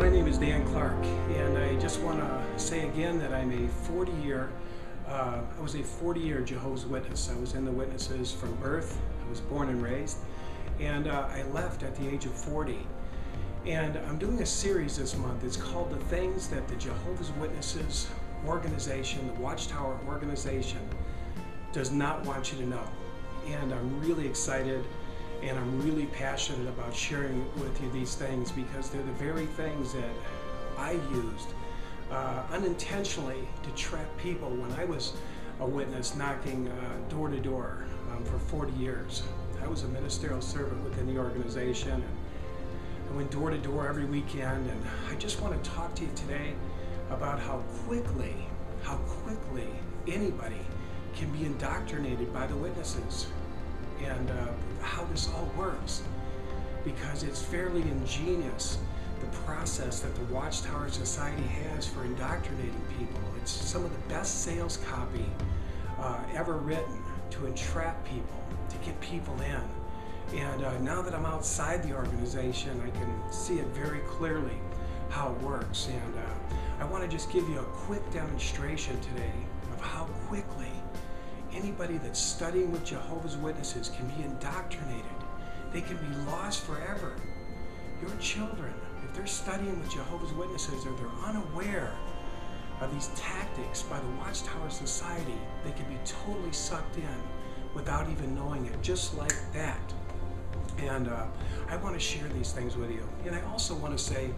my name is Dan Clark, and I just want to say again that I'm a 40-year, I was a 40-year Jehovah's Witness. I was in the witnesses from birth. I was born and raised, and I left at the age of 40. And I'm doing a series this month. It's called The Things That the Jehovah's Witnesses organization, the Watchtower organization, does not want you to know. And I'm really excited and I'm really passionate about sharing with you these things because they're the very things that I used unintentionally to trap people when I was a witness knocking door to door for 40 years. I was a ministerial servant within the organization, and I went door to door every weekend, and I just want to talk to you today about how quickly anybody can be indoctrinated by the witnesses, and how this all works, because it's fairly ingenious, the process that the Watchtower Society has for indoctrinating people. It's some of the best sales copy ever written to entrap people, to get people in. And now that I'm outside the organization, I can see it very clearly how it works. And I want to just give you a quick demonstration today of how quickly anybody that's studying with Jehovah's Witnesses can be indoctrinated. They can be lost forever. Your children, if they're studying with Jehovah's Witnesses or they're unaware of these tactics by the Watchtower Society, they can be totally sucked in without even knowing it, just like that. And I want to share these things with you. And I also want to say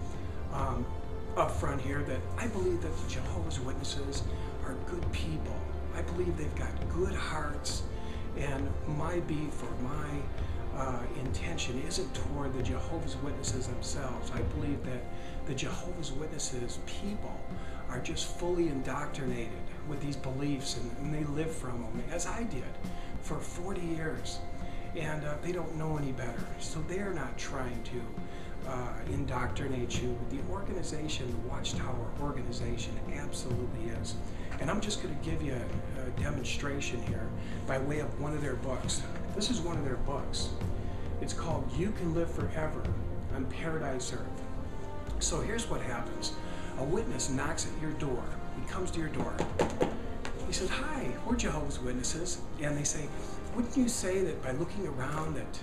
up front here that I believe that the Jehovah's Witnesses are good people. I believe they've got good hearts, and my beef or my intention isn't toward the Jehovah's Witnesses themselves. I believe that the Jehovah's Witnesses people are just fully indoctrinated with these beliefs, and they live from them, as I did, for 40 years. And they don't know any better, so they're not trying to indoctrinate you. The organization, the Watchtower organization, absolutely is. And I'm just going to give you a demonstration here by way of one of their books. This is one of their books. It's called You Can Live Forever on Paradise Earth. So here's what happens. A witness knocks at your door. He comes to your door. He says, "Hi, we're Jehovah's Witnesses." And they say, "Wouldn't you say that by looking around that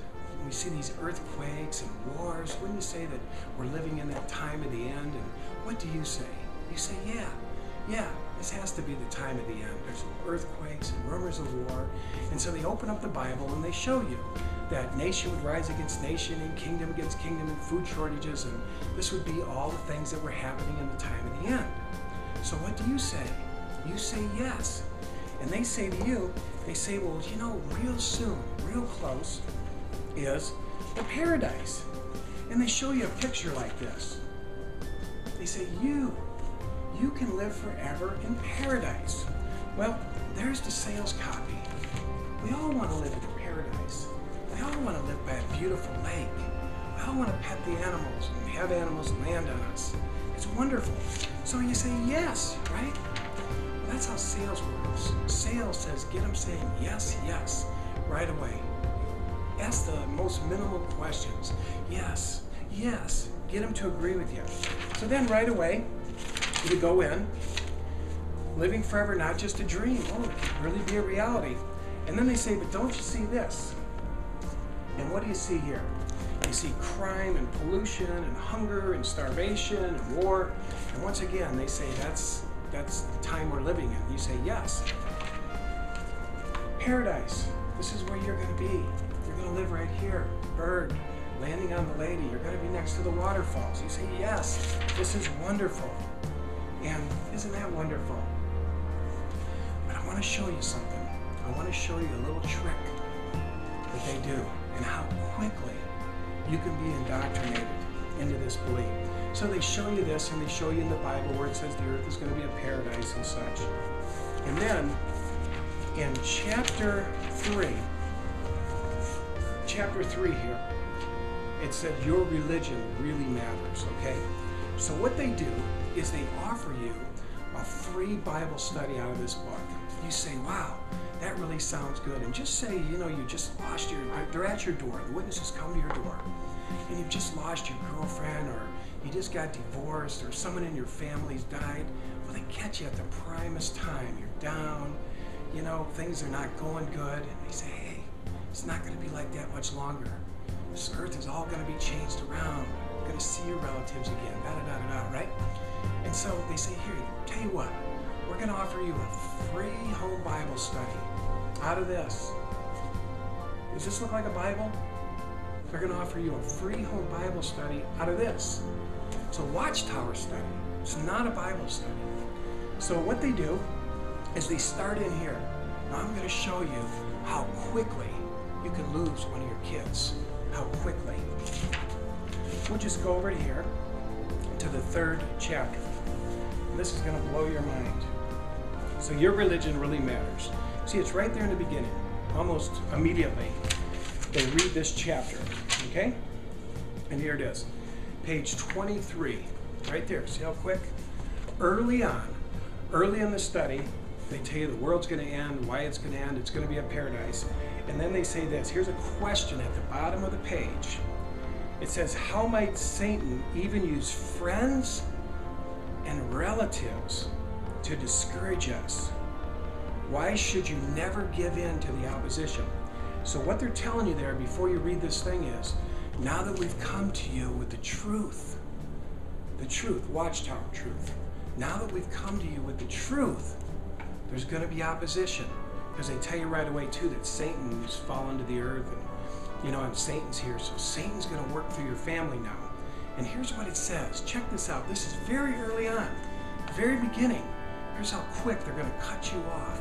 we see these earthquakes and wars, wouldn't you say that we're living in that time of the end?" And what do you say? You say, yeah, this has to be the time of the end. There's earthquakes and rumors of war. And so they open up the Bible and they show you that nation would rise against nation and kingdom against kingdom and food shortages, and this would be all the things that were happening in the time of the end. So what do you say? You say yes. And they say to you, they say, well, you know, real soon, real close is the paradise. And they show you a picture like this. They say, you can live forever in paradise. Well, there's the sales copy. We all want to live in paradise. We all want to live by a beautiful lake. We all want to pet the animals and have animals land on us. It's wonderful. So you say yes, right? Well, that's how sales works. Sales says, get them saying yes, yes, right away. Ask the most minimal questions. Yes, yes. Get them to agree with you. So then right away, you go in, living forever, not just a dream. Oh, it can really be a reality. And then they say, but don't you see this? And what do you see here? You see crime and pollution and hunger and starvation and war. And once again, they say that's the time we're living in. You say yes. Paradise. This is where you're going to be. You're going to live right here. Bird landing on the lady. You're going to be next to the waterfalls. You say yes. This is wonderful. And isn't that wonderful? But I want to show you something. I want to show you a little trick that they do and how quickly you can be indoctrinated into this belief. So they show you this, and they show you in the Bible where it says the earth is going to be a paradise and such. And then in chapter 3 here, it said your religion really matters, okay? So what they do is they offer you a free Bible study out of this book. You say, wow, that really sounds good. And just say, you know, you just lost they're at your door. The witnesses come to your door, and you've just lost your girlfriend, or you just got divorced, or someone in your family's died. Well, they catch you at the primest time. You're down, you know, things are not going good, and they say, hey, it's not going to be like that much longer. This earth is all going to be changed around. You're going to see your relatives again, da-da-da-da-da, right? And so they say, here, tell you what, we're going to offer you a free home Bible study out of this. Does this look like a Bible? They're going to offer you a free home Bible study out of this. It's a Watchtower study. It's not a Bible study. So what they do is they start in here. Now I'm going to show you how quickly you can lose one of your kids. How quickly. We'll just go over here to the 3rd chapter. And this is going to blow your mind. So your religion really matters. See, it's right there in the beginning. Almost immediately, they read this chapter. Okay? And here it is. Page 23. Right there. See how quick? Early in the study, they tell you the world's going to end, why it's going to end, it's going to be a paradise. And then they say this. Here's a question at the bottom of the page. It says, how might Satan even use friends and relatives to discourage us? Why should you never give in to the opposition? So what they're telling you there before you read this thing is, now that we've come to you with the truth, Watchtower truth, now that we've come to you with the truth, there's going to be opposition. Because they tell you right away, too, that Satan's fallen to the earth, and Satan's here. So Satan's going to work through your family now. And here's what it says. Check this out. This is very early on, very beginning. Here's how quick they're going to cut you off.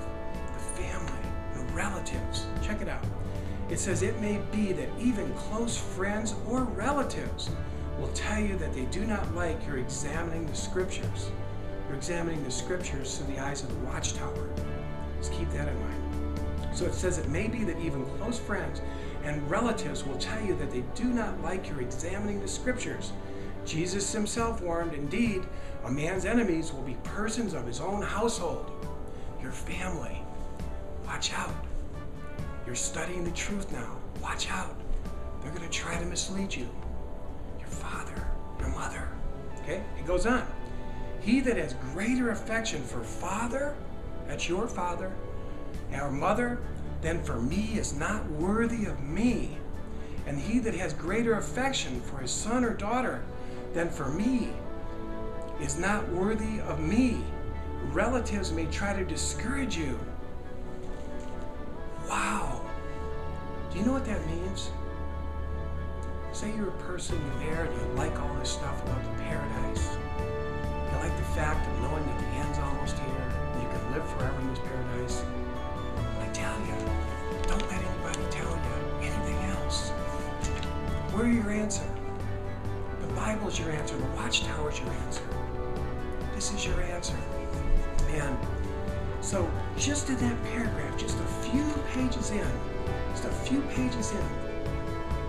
The family, the relatives. Check it out. It says, it may be that even close friends or relatives will tell you that they do not like your examining the scriptures. You're examining the scriptures through the eyes of the Watchtower. Just keep that in mind. So it says it may be that even close friends and relatives will tell you that they do not like your examining the scriptures. Jesus himself warned, indeed, a man's enemies will be persons of his own household. Your family. Watch out. You're studying the truth now. Watch out. They're going to try to mislead you. Your father, your mother. Okay? It goes on. He that has greater affection for father, that's your father, or mother, than for me is not worthy of me. And he that has greater affection for his son or daughter than for me is not worthy of me. Relatives may try to discourage you. Wow. Do you know what that means? Say you're a person, you're there, and you like all this stuff about the paradise. You like the fact of knowing that the end's almost here, and you can live forever in this paradise. But I tell you, don't let anybody tell you anything else. We're your answer. The Bible's your answer. The Watchtower's your answer. This is your answer. And so just in that paragraph, just a few pages in,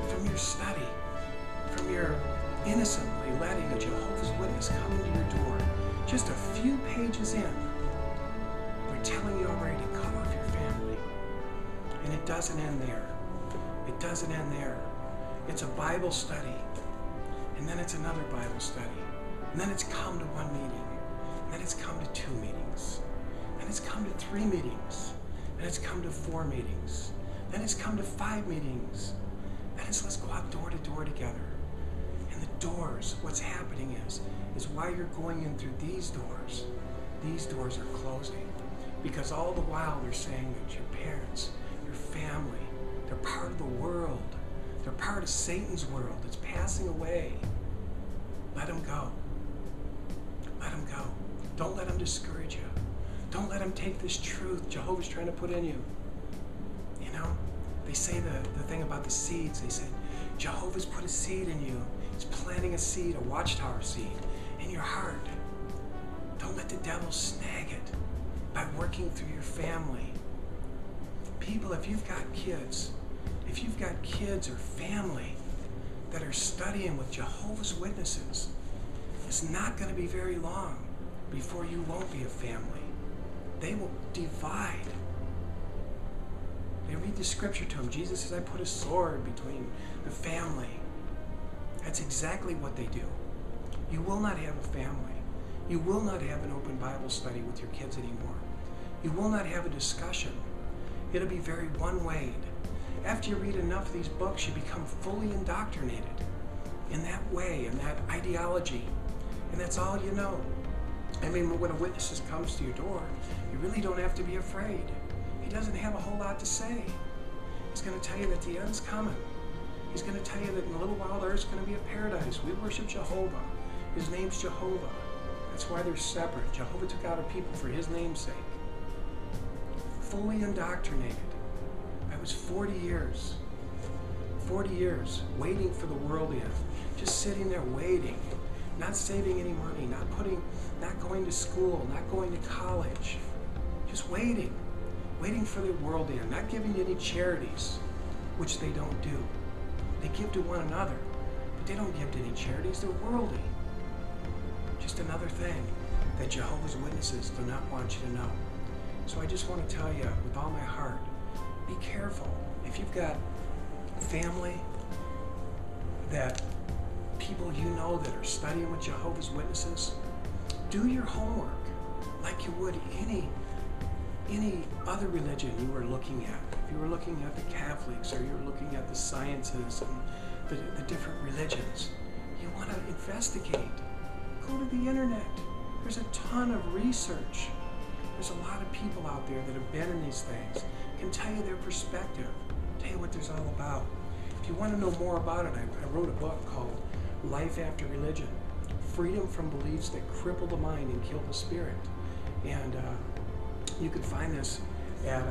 from your study, from your innocently letting a Jehovah's Witness come into your door, just a few pages in, they're telling you already to cut off your family. And it doesn't end there. It doesn't end there. It's a Bible study. And then it's another Bible study. And then it's come to one meeting. And then it's come to 2 meetings. And it's come to 3 meetings. And it's come to 4 meetings. Then it's come to 5 meetings. Then it's let's go out door to door together. And the doors, what's happening is while you're going in through these doors are closing. Because all the while they're saying that your parents, your family, they're part of the world. They're part of Satan's world. It's passing away. Let them go. Let them go. Don't let them discourage you. Don't let them take this truth Jehovah's trying to put in you. You know, they say the thing about the seeds. They said, Jehovah's put a seed in you. He's planting a seed, a Watchtower seed, in your heart. Don't let the devil snag it by working through your family. People, if you've got kids or family that are studying with Jehovah's Witnesses, it's not going to be very long before you won't be a family. They will divide. They read the scripture to them. Jesus says, I put a sword between the family. That's exactly what they do. You will not have a family. You will not have an open Bible study with your kids anymore. You will not have a discussion. It'll be very one-wayed. After you read enough of these books, you become fully indoctrinated in that way, in that ideology, and that's all you know. I mean, when a witness comes to your door, you really don't have to be afraid. He doesn't have a whole lot to say. He's going to tell you that the end's coming. He's going to tell you that in a little while there's going to be a paradise. We worship Jehovah. His name's Jehovah. That's why they're separate. Jehovah took out a people for his name's sake. Fully indoctrinated. I was 40 years waiting for the world in. Just sitting there waiting. Not saving any money, not going to school, not going to college. Just waiting for the world in, not giving any charities, which they don't do. They give to one another, but they don't give to any charities. They're worldly. Just another thing that Jehovah's Witnesses do not want you to know. So I just want to tell you with all my heart, be careful. If you've got family, that people you know that are studying with Jehovah's Witnesses, do your homework like you would any other religion you were looking at. If you were looking at the Catholics, or you were looking at the sciences and the different religions, you want to investigate. Go to the internet. There's a ton of research. There's a lot of people out there that have been in these things, can tell you their perspective, tell you what there's all about. If you want to know more about it, I wrote a book called Life After Religion, Freedom from Beliefs That Cripple the Mind and Kill the Spirit. And you can find this at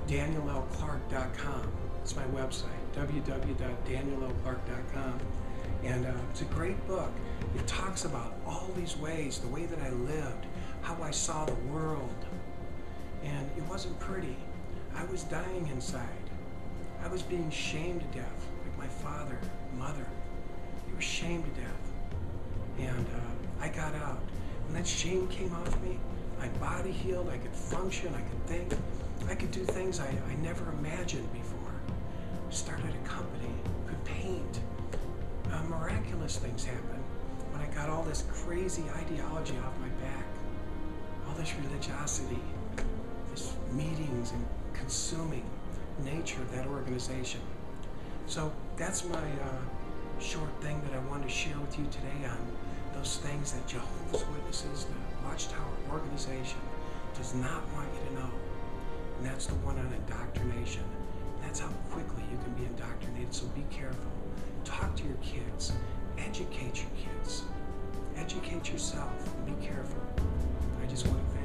daniellclark.com. It's my website, www.daniellclark.com. And it's a great book. It talks about all these ways, the way that I lived, how I saw the world. And it wasn't pretty. I was dying inside. I was being shamed to death, like my father, mother. They were shamed to death. And I got out. When that shame came off me, my body healed, I could function, I could think. I could do things I never imagined before. Started a company, could paint. Miraculous things happened when I got all this crazy ideology off my back. All this religiosity, this meetings and consuming nature of that organization. So that's my short thing that I wanted to share with you today on those things that Jehovah's Witnesses, the Watchtower organization, does not want you to know. And that's the one on indoctrination. That's how quickly you can be indoctrinated, so be careful. Talk to your kids. Educate your kids. Educate yourself. And be careful. I just want to thank